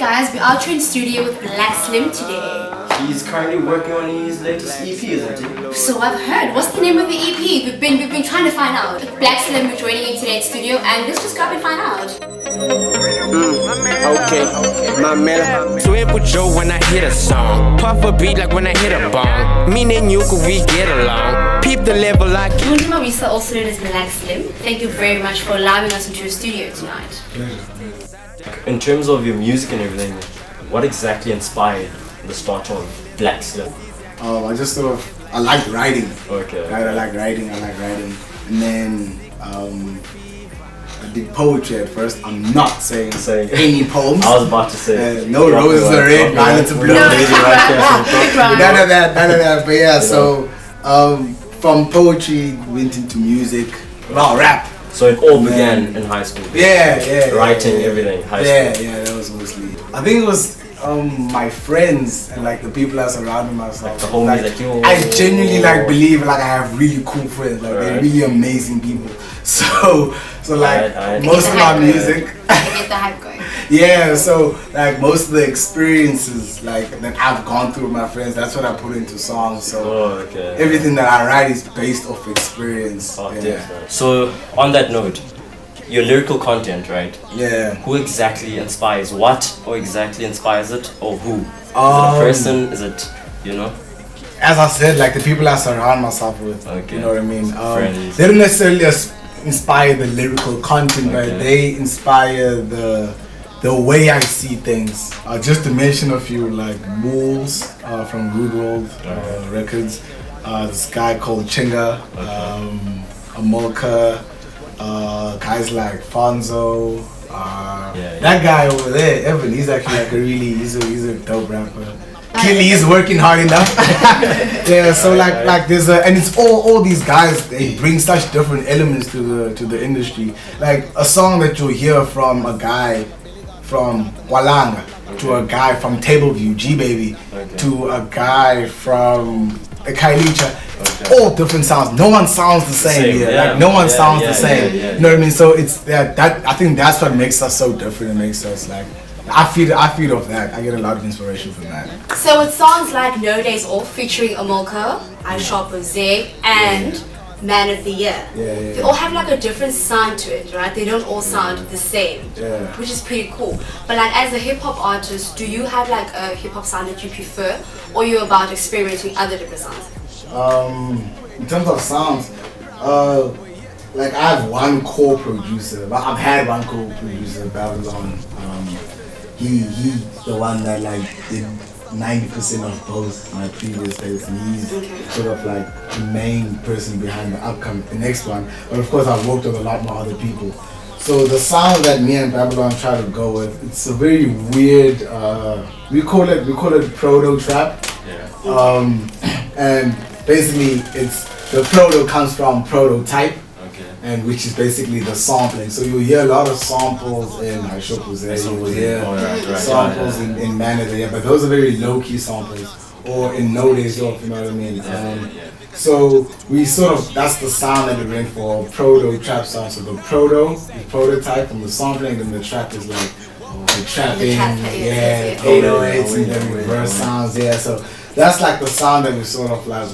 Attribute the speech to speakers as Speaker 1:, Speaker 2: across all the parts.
Speaker 1: guys, we're out here in studio with BlaQ-Slim today.
Speaker 2: He's currently working on his latest EP, isn't he?
Speaker 1: So I've heard. What's the name of the EP? We've been trying to find out. BlaQ-Slim is joining in today at studio, and let's just go and find out.
Speaker 3: Okay, my mellow. Swim with Joe when I hit a song. Puff a beat like when I hit a bong. Me and you could we get along. Peep the level like
Speaker 1: Kunjuma Risa, also known as BlaQ-Slim. Thank you very much for allowing us into your studio tonight.
Speaker 2: In terms of your music and everything, what exactly inspired the start of BlaQ-Slim?
Speaker 4: I like writing.
Speaker 2: Okay.
Speaker 4: I like writing. And then I did poetry at first. I'm not saying any poems.
Speaker 2: I was about to say.
Speaker 4: No roses are red, violets are blue.
Speaker 1: No,
Speaker 4: None of that. But yeah, so from poetry went into music, rap.
Speaker 2: So it all began in high school.
Speaker 4: Yeah.
Speaker 2: Writing, everything, high school.
Speaker 4: Yeah, that was mostly. I think it was my friends and like the people that surrounded myself.
Speaker 2: The homies like you.
Speaker 4: I genuinely believe I have really cool friends. They're really amazing people. So most of my music.
Speaker 1: Get the hype going.
Speaker 4: Yeah, so like most of the experiences that I've gone through with my friends, that's what I put into songs. So everything that I write is based off experience.
Speaker 2: So on that note, your lyrical content, right?
Speaker 4: Yeah.
Speaker 2: Who exactly inspires what, or exactly inspires it, or who? Is it a person? Is it,
Speaker 4: As I said, the people I surround myself with.
Speaker 2: Okay.
Speaker 4: You know what I mean?
Speaker 2: Friends.
Speaker 4: They don't necessarily inspire the lyrical content, but they inspire the way I see things. Just to mention a few, like Bulls from Good World Records, this guy called Chinga, Amolka, guys like Fonzo, that guy over there, Evan, he's actually he's a dope rapper. Clearly he's working hard enough. Yeah, so there's and it's all these guys, they bring such different elements to the industry. Like a song that you'll hear from a guy from Walanga, to a guy from Tableview, G-Baby, to a guy from Kailicha. All different sounds. No one sounds the same here. No one sounds the same. You know what I mean? So it's that I think that's what makes us so different. It makes us I feed off that. I get a lot of inspiration from that.
Speaker 1: So with songs like No Days Off featuring Amolka, Sho Bhowzey, and Man of the Year, they all have a different sound to it, right? They don't all sound the same, which is pretty cool. But as a hip hop artist, do you have a hip hop sound that you prefer, or are you about experimenting other different sounds?
Speaker 4: In terms of sounds, I have one core producer. I've had one core producer, Babylon. He's the one that did 90% of both my previous days, and he's sort of the main person behind the next one. But of course I've worked with a lot more other people. So the sound that me and Babylon try to go with, it's a very weird, we call it proto trap. And basically the proto comes from prototype. And which is basically the sampling. So you hear a lot of samples in Sho Bhowzey, you will hear samples in Man of the Year, but those are very low-key samples, or in No Days Off, you know what I mean? So we that's the sound that we went for, proto trap sound. So the prototype from the sampling, and the trap is the trapping, 808s and then reverse sounds, so that's the sound that we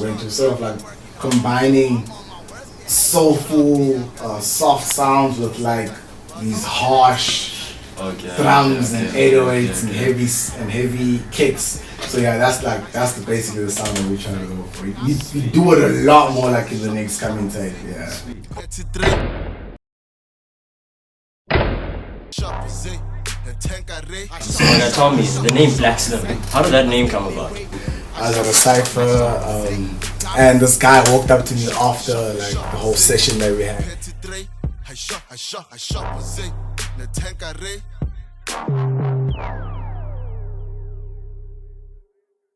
Speaker 4: went to, combining soulful, soft sounds with these harsh drums and 808s and heavy kicks. So that's basically the sound that we're trying to go for. We do it a lot more in the next coming tape.
Speaker 2: So tell me, the name BlaQ-Slim, how did that name come about?
Speaker 4: I was at a cypher, and this guy walked up to me after the whole session that we had.